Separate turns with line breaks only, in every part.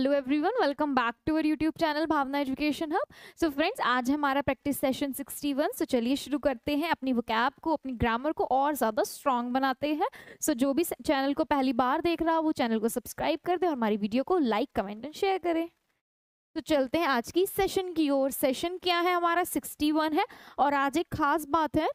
Hello everyone, welcome back to our YouTube channel Bhavna education hub. So friends, आज हमारा practice session 61। सो चलिए शुरू करते हैं। अपनी वोकैब को, अपनी ग्रामर को और ज़्यादा स्ट्रॉन्ग बनाते हैं। सो जो भी चैनल को पहली बार देख रहा हो वो चैनल को सब्सक्राइब कर दे और हमारी वीडियो को लाइक, कमेंट एंड शेयर करें। तो चलते हैं आज की सेशन की ओर। सेशन क्या है हमारा? 61 है। और आज एक खास बात है,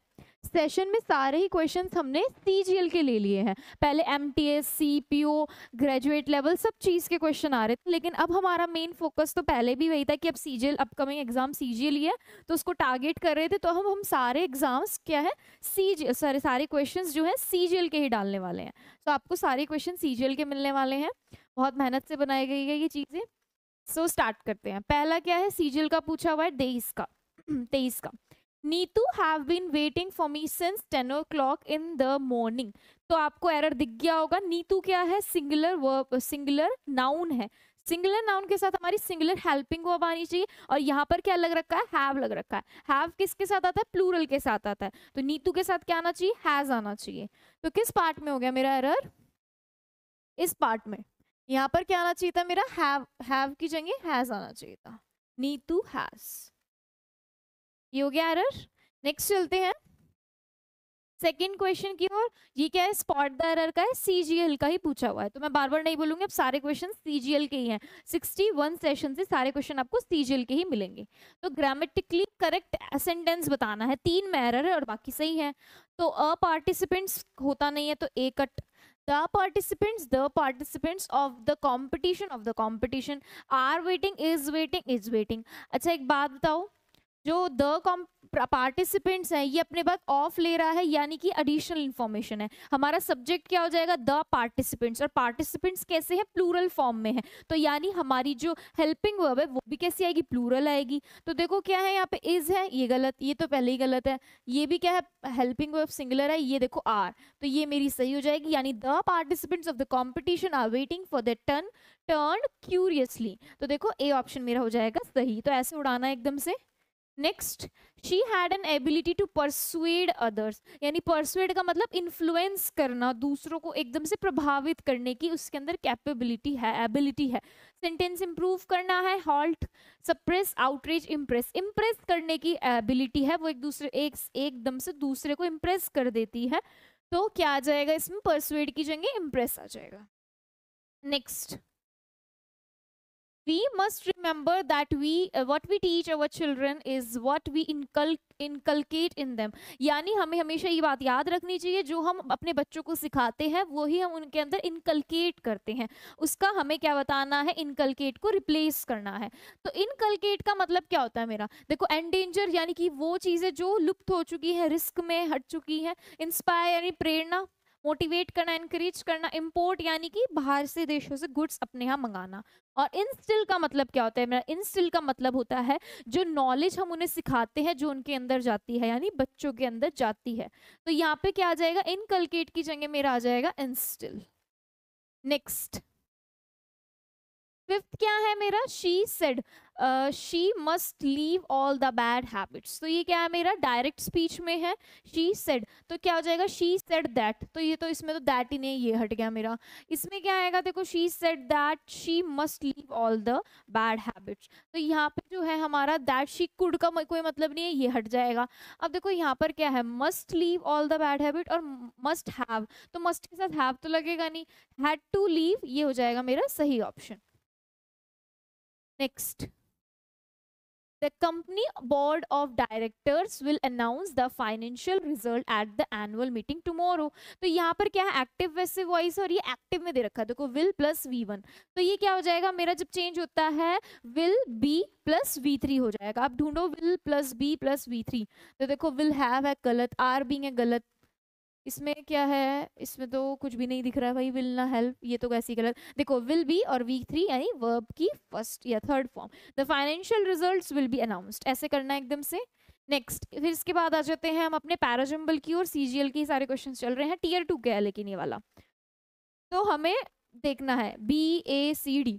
सेशन में सारे ही क्वेश्चंस हमने सीजीएल के ले लिए हैं। पहले एमटीएस, सीपीओ, ग्रेजुएट लेवल सब चीज़ के क्वेश्चन आ रहे थे, लेकिन अब हमारा मेन फोकस तो पहले भी वही था कि अब सीजीएल, अपकमिंग एग्जाम सीजीएल ही है, तो उसको टारगेट कर रहे थे। तो हम सारे एग्जाम्स क्या है, सीजीएल, सारे क्वेश्चंस जो है सीजीएल के ही डालने वाले हैं। तो आपको सारे क्वेश्चन सीजीएल के मिलने वाले हैं। बहुत मेहनत से बनाई गई है ये चीज़ें। सो स्टार्ट करते हैं। पहला क्या है, सीजीएल का पूछा हुआ है 23 का 23 का। Neetu have been waiting for me since 10 o'clock in the morning. तो आपको एरर दिख गया होगा। नीतू क्या है? सिंगुलर वर्ब, सिंगुलर नाउन है। सिंगुलर नाउन के साथ हमारी सिंगुलर हेल्पिंग वर्ब आनी चाहिए। और यहाँ पर क्या लग रखा है? हैव लग रखा है। हैव किसके साथ आता है? प्लूरल के साथ आता है। तो नीतू के साथ क्या आना चाहिए? हैज आना चाहिए। तो किस पार्ट में हो गया मेरा एरर? इस पार्ट में। यहाँ पर क्या आना चाहिए था मेरा? हैव की जगह हैज आना चाहिए था। नीतू हैज। ये हो गया एरर। नेक्स्ट चलते हैं सेकंड क्वेश्चन की ओर। ये क्या है? स्पॉट द एरर का है, सीजीएल का ही पूछा हुआ है। तो मैं बार बार नहीं बोलूंगी, अब सारे क्वेश्चन सीजीएल के ही हैं। 61 सेशन से सारे क्वेश्चन आपको सीजीएल के ही मिलेंगे। तो ग्रामेटिकली करेक्ट सेंटेंस बताना है। 3 में एरर है और बाकी सही है। तो अ पार्टिसिपेंट्स होता नहीं है, तो ए cut. The participants of the competition are waiting, is waiting। अच्छा एक बात बताओ, जो द पार्टिसिपेंट्स है ये अपने बाद ऑफ ले रहा है, यानी कि एडिशनल इंफॉर्मेशन है। हमारा सब्जेक्ट क्या हो जाएगा? The participants. और पार्टिसिपेंट्स कैसे है? प्लूरल फॉर्म में है। तो यानी हमारी जो हेल्पिंग वर्ब है वो भी कैसी आएगी? प्लूरल आएगी। तो देखो क्या है, यहाँ पे इज है, ये गलत, ये तो पहले ही गलत है। ये भी क्या है? हेल्पिंग वर्ब सिंगुलर है, ये देखो आर, तो ये मेरी सही हो जाएगी। यानी the participants of the competition are waiting for the turn curiously. तो देखो ए ऑप्शन मेरा हो जाएगा सही। तो ऐसे उड़ाना एकदम से। Next, she had an ability to persuade others. यानी परसुएड का मतलब इन्फ्लुएंस करना, दूसरों को एकदम से प्रभावित करने की उसके अंदर कैपेबिलिटी है, एबिलिटी है। सेंटेंस इंप्रूव करना है, halt, suppress, outreach, impress. Impress करने की एबिलिटी है, वो एकदम से दूसरे को इम्प्रेस कर देती है। तो क्या आ जाएगा इसमें? परसुएड की जगह इम्प्रेस आ जाएगा। Next, we must remember that what we teach our children is what we inculcate in them। यानी हमें हमेशा ये बात याद रखनी चाहिए, जो हम अपने बच्चों को सिखाते हैं वही हम उनके अंदर इनकलकेट करते हैं। उसका हमें क्या बताना है? इनकलकेट को रिप्लेस करना है। तो इनकलकेट का मतलब क्या होता है मेरा? देखो, एंडेंजर यानी कि वो चीजें जो लुप्त हो चुकी है, रिस्क में हट चुकी है। इंस्पायर यानी प्रेरणा, मोटिवेट करना, एनकरेज करना। इंपोर्ट यानी कि बाहर से देशों से गुड्स अपने यहाँ मंगाना। और इंस्टिल का मतलब क्या होता है मेरा? इंस्टिल का मतलब होता है जो नॉलेज हम उन्हें सिखाते हैं, जो उनके अंदर जाती है, यानी बच्चों के अंदर जाती है। तो यहाँ पे क्या आ जाएगा? इनकलकेट की जगह मेरा आ जाएगा इंस्टिल। नेक्स्ट, फिफ्थ क्या है मेरा? She said she must leave all the bad habits. तो ये क्या है मेरा? डायरेक्ट स्पीच में है। शी सेड, तो क्या हो जाएगा? She said that. तो ये तो इसमें तो दैट ही नहीं, ये हट गया मेरा। इसमें क्या आएगा? देखो, she said that she must leave all the bad habits. तो यहाँ पे जो है हमारा दैट शी कुड का कोई मतलब नहीं है, ये हट जाएगा। अब देखो यहाँ पर क्या है? Must leave all the bad habit और मस्ट हैव, तो मस्ट के साथ हैव तो लगेगा नहीं। हैड टू लीव, ये हो जाएगा मेरा सही option. Next, the company board of directors will announce the financial result at the annual meeting tomorrow। तो यहाँ पर क्या है? एक्टिव पैसिव वॉइस, और ये एक्टिव में दे रखा है। देखो, will प्लस V1, तो ये क्या हो जाएगा मेरा? जब चेंज होता है will be प्लस V3 हो जाएगा। अब ढूंढो will plus B plus V3। तो देखो, will have है गलत, are being है गलत, इसमें क्या है? इसमें तो कुछ भी नहीं दिख रहा है भाई। विल ना हेल्प, ये तो कैसी गलत। देखो, विल बी और V3 यानी वर्ब की फर्स्ट या third form. The financial results will be announced, ऐसे करना है एकदम से। नेक्स्ट, फिर इसके बाद आ जाते हैं हम अपने पैराजम्बल की और सीजीएल की सारे क्वेश्चन चल रहे हैं। टीयर 2 के है लेकिन ये वाला, तो हमें देखना है BACD।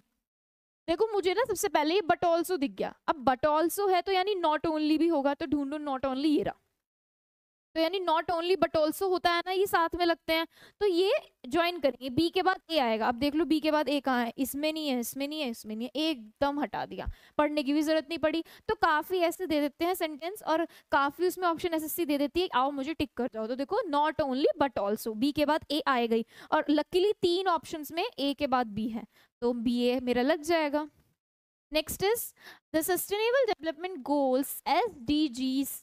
देखो, मुझे ना सबसे पहले ये बट ऑल्सो दिख गया। अब बट ऑल्सो है तो यानी नॉट ओनली भी होगा, तो ढूंढो नॉट ओनली, ये रहा। तो यानी नॉट ओनली बट ऑल्सो होता है ना, ये साथ में लगते हैं, तो ये ज्वाइन करेंगे। बी के बाद ए आएगा, अब देख लो बी के बाद ए कहाँ है, इसमें नहीं है, इसमें नहीं है, इसमें नहीं है, एकदम हटा दिया, पढ़ने की भी जरूरत नहीं पड़ी। तो काफी ऐसे दे देते हैं सेंटेंस, और काफी उसमें ऑप्शन एसएससी दे देती है, आओ मुझे टिक कर जाओ। तो देखो not only but also, B के बाद ए आए गई, और लकीली 3 ऑप्शंस में ए के बाद बी है, तो बी ए मेरा लग जाएगा। Next is the sustainable development goals SDGs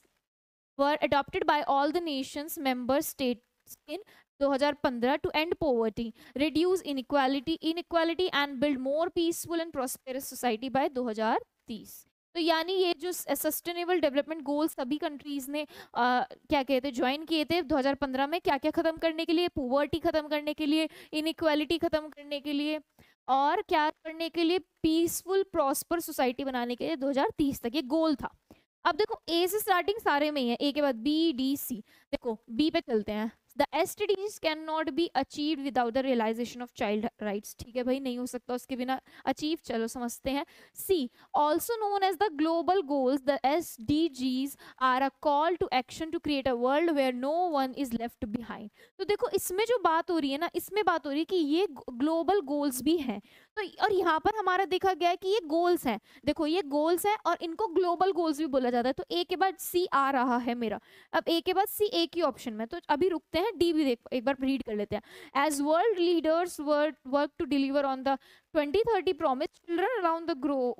were adopted by all the nations member states in 2015 to end poverty, reduce inequality and build more peaceful and prosperous society by 2030। तो यानी ये जो sustainable development goal सभी countries ने क्या कहते हैं join किए थे 2015 में, क्या क्या खत्म करने के लिए, पोवर्टी खत्म करने के लिए, इनइक्वालिटी खत्म करने के लिए, और क्या करने के लिए, पीसफुल प्रॉस्पर सोसाइटी बनाने के लिए 2030 तक, ये गोल था। अब देखो ए से स्टार्टिंग सारे में ही है, ए के बाद बी डी सी, देखो बी पे चलते हैं। The SDGs can not be achieve without the realization of child rights, ठीक है भाई, नहीं हो सकता उसके बिना अचीव, चलो समझते हैं। See also known as the global goals, the SDGs are a call to action to create a world where no one is left behind. तो देखो इसमें जो बात हो रही है ना, इसमें बात हो रही है कि ये ग्लोबल गोल्स भी हैं, तो और यहाँ पर हमारा देखा गया है कि ये गोल्स हैं, देखो ये गोल्स हैं और इनको ग्लोबल गोल्स भी बोला जाता है। तो ए के बाद सी आ रहा है मेरा, अब ए के बाद सी एक ही ऑप्शन में, तो अभी रुकते हैं, डी भी एक बार रीड कर लेते हैं। As world leaders work to deliver on the 2030 promise, children around the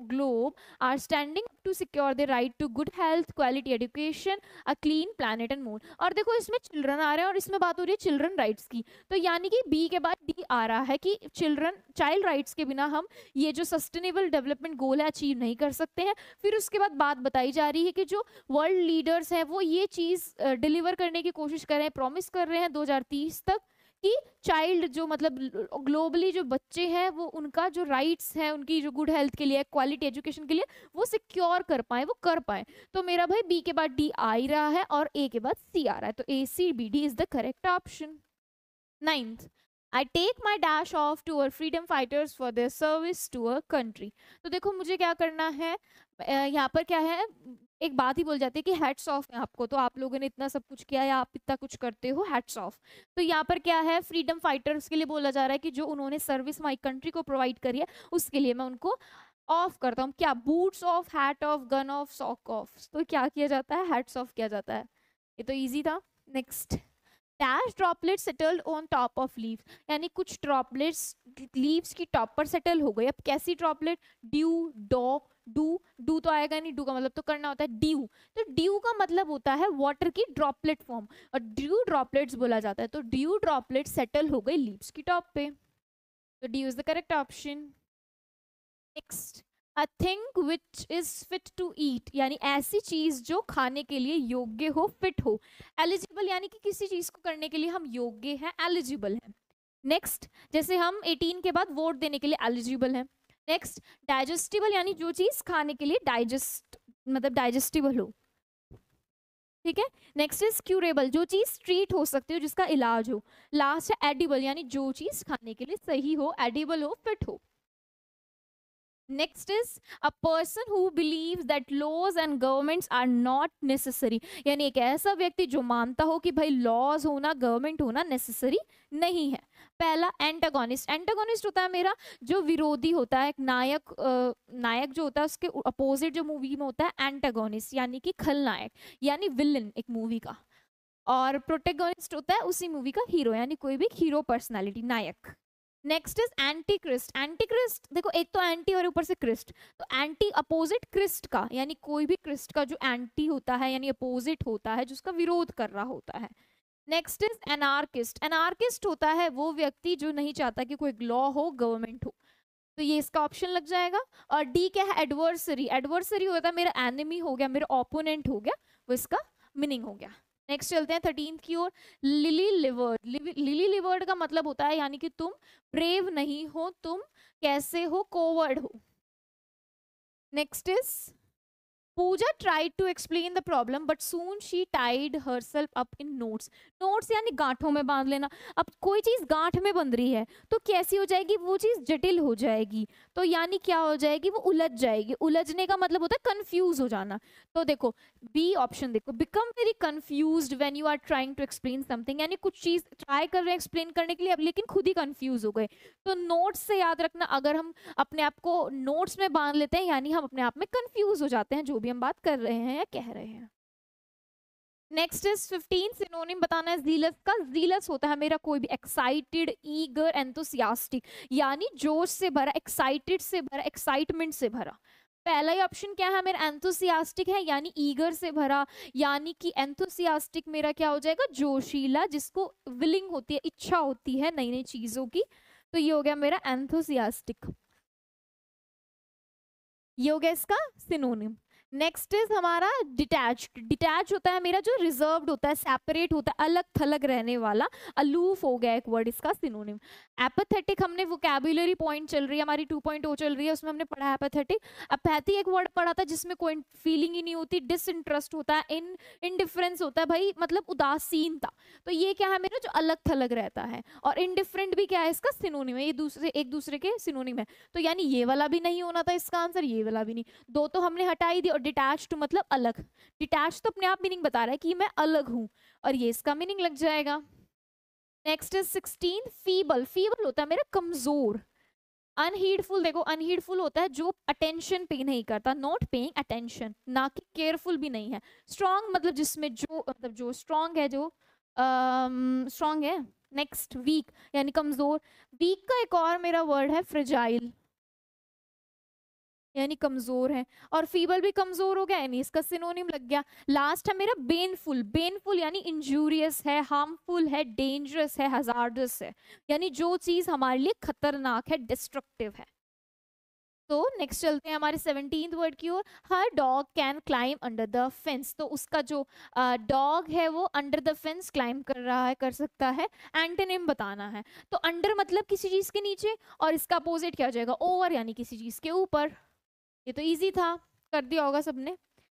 globe are standing up to secure their right to good health, quality education, a clean planet and more। और देखो इसमें children आ रहे हैं और इसमें बात हो रही है चिल्ड्रन राइट्स की, तो यानी कि बी के बाद डी आ रहा है कि चिल्ड्रन चाइल्ड राइट्स के बिना हम ये जो सस्टेनेबल डेवलपमेंट गोल है अचीव नहीं कर सकते हैं। फिर उसके बाद बात बताई जा रही है कि जो वर्ल्ड लीडर्स हैं वो ये चीज़ डिलीवर करने की कोशिश कर रहे हैं, प्रॉमिस कर रहे हैं 2030 तक कि चाइल्ड जो मतलब ग्लोबली जो बच्चे हैं वो उनका जो राइट्स हैं, उनकी जो गुड हेल्थ के लिए, क्वालिटी एजुकेशन के लिए वो सिक्योर कर पाए, वो कर पाए। तो मेरा भाई बी के बाद डी आ ही रहा है और ए के बाद सी आ रहा है, तो A C B D is the correct option. 9th, I take my dash off to our freedom fighters for their service to our country। तो देखो मुझे क्या करना है, यहाँ पर क्या है, एक बात ही बोल जाती है कि हैट्स ऑफ है आपको, तो आप लोगों ने इतना सब कुछ किया या आप इतना कुछ करते हो, हैट्स ऑफ। तो यहाँ पर क्या है, फ्रीडम फाइटर्स के लिए बोला जा रहा है कि जो उन्होंने सर्विस माई कंट्री को प्रोवाइड करी है उसके लिए मैं उनको ऑफ करता हूँ। क्या, boots off, hat off, gun off, sock off, तो क्या किया जाता है, हैट्स ऑफ किया जाता है। ये तो ईजी था। Next, dash droplet settled on top of leaves, यानी कुछ ड्रॉपलेट्स लीव्स की टॉप पर सेटल हो गई। अब कैसी ड्रॉपलेट, ड्यू, डॉ, डू तो आएगा नहीं, डू का मतलब तो करना होता है ड्यू, तो ड्यू का मतलब होता है वाटर की ड्रॉपलेट फॉर्म और ड्यू ड्रॉपलेट्स बोला जाता है। तो ड्यू ड्रॉपलेट सेटल हो गई लीव्स की टॉप पे, तो dew is the correct option. Next, a thing which is fit to eat, यानी ऐसी चीज जो खाने के लिए योग्य हो, फिट हो। एलिजिबल यानी कि किसी चीज को करने के लिए हम योग्य हैं, एलिजिबल हैं। नेक्स्ट, जैसे हम 18 के बाद वोट देने के लिए एलिजिबल हैं। नेक्स्ट, डाइजेस्टिबल यानी जो चीज खाने के लिए डाइजेस्ट मतलब डाइजेस्टिबल हो, ठीक है। नेक्स्ट इज क्यूरेबल, जो चीज ट्रीट हो सकती हो, जिसका इलाज हो। लास्ट है एडिबल, यानी जो चीज खाने के लिए सही हो, एडिबल हो, फिट हो। Next is a person who believes that laws and governments are not necessary, यानी एक ऐसा व्यक्ति जो मानता हो कि भाई लॉज होना, गवर्नमेंट होना नेसेसरी नहीं है। पहला एंटागोनिस्ट, एंटागोनिस्ट होता है मेरा जो विरोधी होता है, एक नायक नायक जो होता है उसके अपोजिट जो मूवी में होता है एंटागोनिस्ट, यानी कि खलनायक यानी विलन एक मूवी का। और प्रोटेगोनिस्ट होता है उसी मूवी का हीरो, यानी कोई भी हीरो पर्सनालिटी, नायक। Next is antichrist, antichrist देखो एक तो एंटी और ऊपर से क्रिस्ट, तो एंटी अपोजिट क्रिस्ट का, यानी कोई भी क्रिस्ट का जो एंटी होता है यानी अपोजिट होता है, जिसका विरोध कर रहा होता है। नेक्स्ट इज एनार्किस्ट, एनार्किस्ट होता है वो व्यक्ति जो नहीं चाहता कि कोई लॉ हो, गवर्नमेंट हो, तो ये इसका ऑप्शन लग जाएगा। और डी क्या है, एडवर्सरी, एडवर्सरी होता है मेरा एनिमी हो गया, मेरा ओपोनेंट हो गया, वो इसका मीनिंग हो गया। नेक्स्ट चलते हैं 13th की ओर, लिली लिवर्ड, लिली लिवर्ड का मतलब होता है यानी कि तुम ब्रेव नहीं हो, तुम कैसे हो, कोवर्ड हो। Next is Pooja tried to explain the problem but soon she tied herself up in knots. Knots यानी गांठों में बांध लेना. अब कोई चीज गांठ में बंध रही है तो कैसी हो जाएगी वो चीज, जटिल हो जाएगी. तो यानी क्या हो जाएगी, वो उलझ जाएगी. उलझने का मतलब होता है कंफ्यूज हो जाना. तो देखो बी ऑप्शन देखो, become very confused when you are trying to explain something, यानी कुछ चीज ट्राई कर रहे हैं एक्सप्लेन करने के लिए, अब लेकिन खुद ही कंफ्यूज हो गए. तो नोट्स से याद रखना, अगर हम अपने आप को नोट्स में बांध लेते हैं यानी हम अपने आप में कंफ्यूज हो जाते हैं जो भी हम बात कर रहे हैं या कह रहे हैं. नेक्स्ट इज 15 सिनोनिम बताना है जीलस का. जीलस होता है मेरा कोई भी, एक्साइटेड, ईगर, एंथुसियास्टिक, यानी जोश से भरा, एक्साइटेड से भरा, एक्साइटमेंट से भरा. पहला ही ऑप्शन क्या है मेरा, एंथुसियास्टिक है यानी ईगर से भरा, यानी कि एंथुसियास्टिक मेरा क्या हो जाएगा, जोशीला, जिसको विलिंग होती है, इच्छा होती है नई नई चीजों की. तो ये हो गया मेरा एंथुसियास्टिक, ये हो गया इसका सिनोनिम. नेक्स्ट इज हमारा डिटैच्ड. डिटैच होता है मेरा जो रिजर्व्ड होता है, सेपरेट होता है, अलग थलग रहने वाला, अलूफ हो गया एक वर्ड इसका सिनोनिम. एपैथेटिक, हमने वोकैबुलरी पॉइंट चल रही है हमारी 2.0 चल रही है, उसमें हमने पढ़ा एपैथेटिक. अपैथी एक वर्ड पढ़ा था जिसमें कोई फीलिंग ही नहीं होती, डिसइंटरेस्ट होता है, इनडिफरेंस होता है भाई, मतलब उदासीनता. तो ये क्या है मेरा, जो अलग थलग रहता है. और इनडिफरेंट भी क्या है इसका सिनोनिम है, ये दूसरे एक दूसरे के सिनोनिम है. तो यानी ये वाला भी नहीं होना था इसका आंसर, ये वाला भी नहीं. दो तो हमने हटाई दी. और डिटैच्ड मतलब अलग. डिटैच तो अपने आप मीनिंग बता रहा है कि मैं अलग हूं, और ये इसका मीनिंग लग जाएगा. Next is 16 feeble. फीबल होता है मेरा कमजोर. अनहीडफुल, देखो अनहीडफुल होता है जो अटेंशन पे नहीं करता, नॉट पेइंग अटेंशन, ना कि केयरफुल भी नहीं है. स्ट्रॉन्ग मतलब जिसमें जो, मतलब जो स्ट्रॉन्ग है, जो स्ट्रॉन्ग है. नेक्स्ट वीक यानी कमजोर. वीक का एक और मेरा वर्ड है फ्रेजाइल, यानी कमजोर है. और फीबल भी कमजोर हो गया यानी इसका सिनोनिम लग गया. लास्ट है मेरा बेनफुल. बेनफुल यानी इंजूरियस है, हार्मफुल है, डेंजरस है, हजार्डस है, यानी जो चीज हमारे लिए खतरनाक है, डिस्ट्रक्टिव है. तो नेक्स्ट चलते हैं हमारे 17th वर्ड की ओर. Her dog can climb under the fence. तो उसका जो डॉग है वो अंडर द फेंस क्लाइम कर रहा है, कर सकता है. एंटोनिम बताना है. तो अंडर मतलब किसी चीज के नीचे, और इसका अपोजिट क्या हो जाएगा, ओवर, यानी किसी चीज के ऊपर. ये तो इजी था, कर दिया होगा सबने.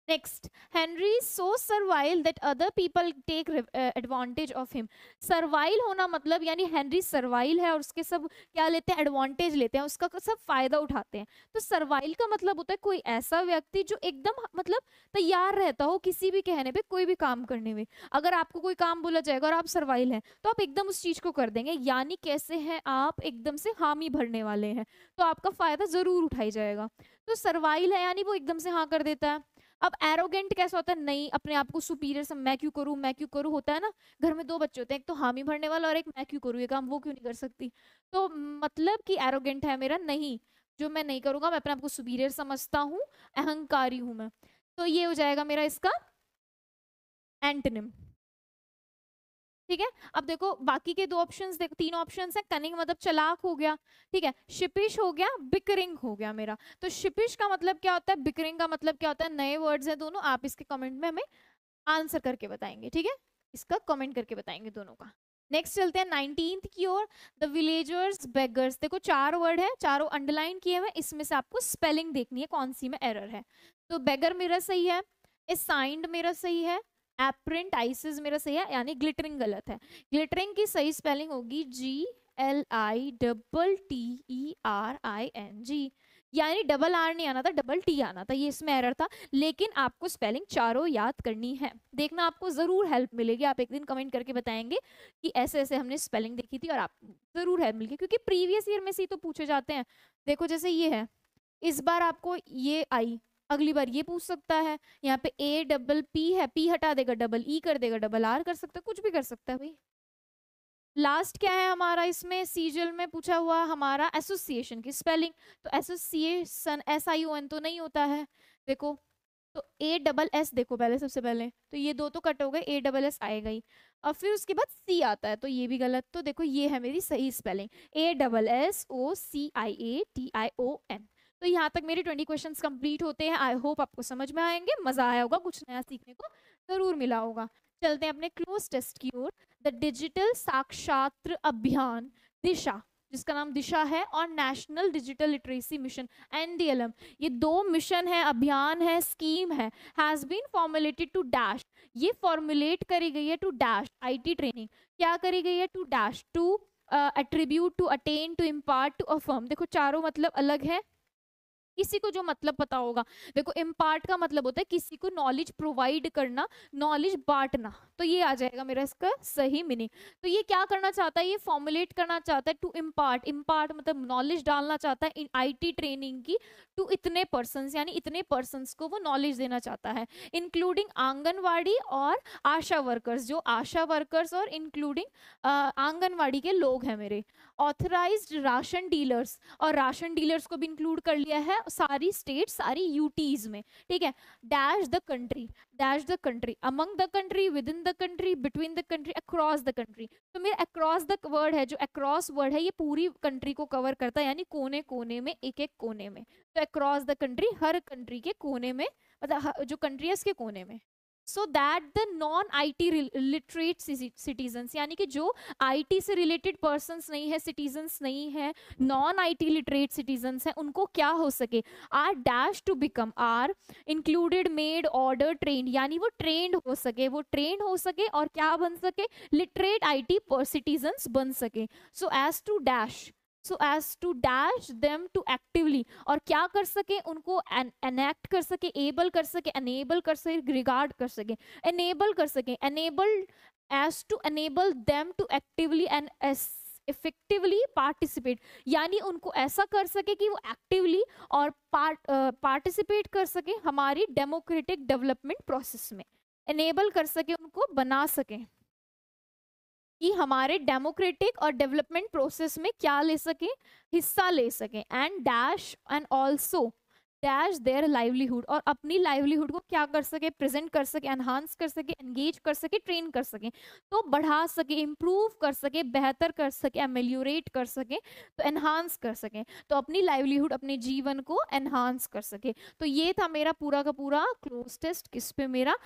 Next, Henry so servile that other people take advantage of him. Servile होना मतलब यानी हेनरी सर्वाइल है और उसके सब क्या लेते हैं, एडवांटेज लेते हैं, उसका सब फायदा उठाते हैं. तो सर्वाइल का मतलब होता है कोई ऐसा व्यक्ति जो एकदम मतलब तैयार रहता हो किसी भी कहने पे, कोई भी काम करने में. अगर आपको कोई काम बोला जाएगा और आप सर्वाइल हैं तो आप एकदम उस चीज को कर देंगे. यानी कैसे हैं आप, एकदम से हामी भरने वाले हैं, तो आपका फायदा जरूर उठाई जाएगा. तो सर्वाइल है यानी वो एकदम से हाँ कर देता है. अब एरोगेंट कैसा होता है, नहीं अपने आप को सुपीरियर सब, मैं क्यों करूं, मैं क्यों करूं, होता है ना. घर में दो बच्चे होते हैं, एक तो हामी भरने वाला और एक मैं क्यों करूं ये काम, वो क्यों नहीं कर सकती. तो मतलब कि एरोगेंट है मेरा, नहीं जो मैं नहीं करूंगा, मैं अपने आप को सुपीरियर समझता हूँ, अहंकारी हूं मैं. तो ये हो जाएगा मेरा इसका एंटोनिम. ठीक है. अब देखो बाकी के दो ऑप्शंस, देखो तीन ऑप्शंस है. कनिंग मतलब चालाक हो गया, ठीक है. शिपिश हो गया, बिकरिंग हो गया मेरा. तो शिपिश का मतलब क्या होता है, बिकरिंग का मतलब क्या होता है, नए वर्ड्स हैं दोनों. आप इसके कमेंट में हमें आंसर करके बताएंगे, ठीक है, इसका कमेंट करके बताएंगे दोनों का. नेक्स्ट चलते हैं 19th की ओर. The villagers beggars. देखो चार वर्ड है, चारों अंडरलाइन किए हुए, इसमें से आपको स्पेलिंग देखनी है कौन सी में एरर है. तो बेगर मेरा सही है, असाइंड मेरा सही है, एप्रेंटाइसेस मेरा सही है, यानी ग्लिटरिंग गलत है. ग्लिटरिंग की सही स्पेलिंग होगी GLITTERING, यानी डबल आर नहीं आना था, डबल टी आना था, ये इसमें एरर था. लेकिन आपको स्पेलिंग चारों याद करनी है, देखना आपको जरूर हेल्प मिलेगी. आप एक दिन कमेंट करके बताएंगे कि ऐसे ऐसे हमने स्पेलिंग देखी थी, और आप जरूर हेल्प मिलेगी, क्योंकि प्रीवियस ईयर में से ही तो पूछे जाते हैं. देखो जैसे ये है, इस बार आपको ये आई, अगली बार ये पूछ सकता है. यहाँ पे APP है, P हटा देगा, डबल E कर देगा, डबल R कर सकता है, कुछ भी कर सकता है भाई. लास्ट क्या है हमारा इसमें, सीजल में पूछा हुआ हमारा एसोसिएशन की स्पेलिंग. तो एसोसिएशन SION तो नहीं होता है, देखो. तो ASS देखो पहले, सबसे पहले तो ये दो तो कट हो गए, ASS आएगा ही. और फिर उसके बाद C आता है, तो ये भी गलत. तो देखो ये है मेरी सही स्पेलिंग, ASSOCIATION. तो यहाँ तक मेरे 20 क्वेश्चंस कंप्लीट होते हैं. आई होप आपको समझ में आएंगे, मजा आया होगा, कुछ नया सीखने को जरूर मिला होगा. चलते हैं अपने क्लोज टेस्ट की ओर. द डिजिटल साक्षात्र अभियान दिशा, जिसका नाम दिशा है, और national digital literacy mission NDLM। ये 2 मिशन है, अभियान है, स्कीम है, has been formulated to dash, ये फॉर्मुलेट करी गई है टू डैश IT ट्रेनिंग। क्या करी गई है? To dash, to attribute, to attain, to impart, to affirm. देखो चारों मतलब अलग है, किसी को जो मतलब पता होगा। देखो इम्पार्ट का मतलब होता है किसी को नॉलेज प्रोवाइड करना, नॉलेज बांटना, तो ये आ जाएगा मेरा इसका सही मीनिंग। तो ये क्या करना चाहता है? ये फॉर्मुलेट करना चाहता है टू इम्पार्ट, इम्पार्ट मतलब नॉलेज डालना चाहता है इन IT ट्रेनिंग की टू इतने पर्सन्स, यानी इतने पर्सन्स को वो नॉलेज देना चाहता है, इंक्लूडिंग आंगनवाड़ी और आशा वर्कर्स, जो आशा वर्कर्स और इंक्लूडिंग आंगनवाड़ी के लोग हैं मेरे, ऑथराइज्ड राशन डीलर्स, और राशन डीलर्स को भी इंक्लूड कर लिया है सारी स्टेट, सारी यूटीज में, ठीक है। Dash the country, dash the country, among the country, with in the country, between the country, across the country. तो मेरा अक्रॉस द वर्ड है, जो अक्रॉस वर्ड है ये पूरी कंट्री को कवर करता है, यानी कोने कोने में, एक एक कोने में। तो across the country, her country के कोने में, मतलब जो कंट्री है उसके कोने में। So that the non IT literate citizens, यानी कि जो IT से रिलेटेड पर्सन्स नहीं है, सिटीजन्स नहीं है, नॉन IT लिटरेट सिटीजन्स हैं, उनको क्या हो सके? Are dash to become, are included, made, order, trained, यानी वो ट्रेंड हो सके, वो ट्रेंड हो सके और क्या बन सके? लिटरेट IT सिटीजन्स बन सके। So as to dash, so as to dash them to actively, और क्या कर सके? उनको एनेक्ट कर सके, एबल कर सके, एनेबल कर सके, रिगार्ड कर सके, एनेबल कर सके, enable, as to enable them to actively and effectively participate, यानी उनको ऐसा कर सके कि वो एक्टिवली और पार्टिसिपेट कर सके हमारी डेमोक्रेटिक डेवलपमेंट प्रोसेस में, एनेबल कर सके, उनको बना सके कि हमारे डेमोक्रेटिक और डेवलपमेंट प्रोसेस में क्या ले सके? हिस्सा ले सके। And dash and also dash their livelihood, और अपनी लाइवलीहुड को क्या कर सके? प्रेजेंट कर सके, एनहांस कर सके, एंगेज कर सके, ट्रेन कर सके, तो बढ़ा सके, इम्प्रूव कर सके, बेहतर कर सके, एमेलियोरेट कर सके, तो एनहांस कर सके, तो अपनी लाइवलीहुड, अपने जीवन को एनहांस कर सके। तो ये था मेरा पूरा का पूरा क्लोज टेस्ट, किस पे? मेरा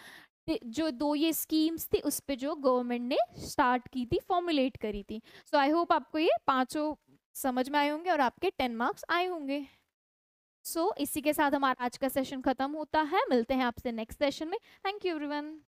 जो 2 ये स्कीम्स थी उस पे जो गवर्नमेंट ने स्टार्ट की थी, फॉर्मुलेट करी थी। सो आई होप आपको ये पांचों समझ में आए होंगे और आपके 10 मार्क्स आए होंगे। सो इसी के साथ हमारा आज का सेशन खत्म होता है, मिलते हैं आपसे नेक्स्ट सेशन में। Thank you everyone.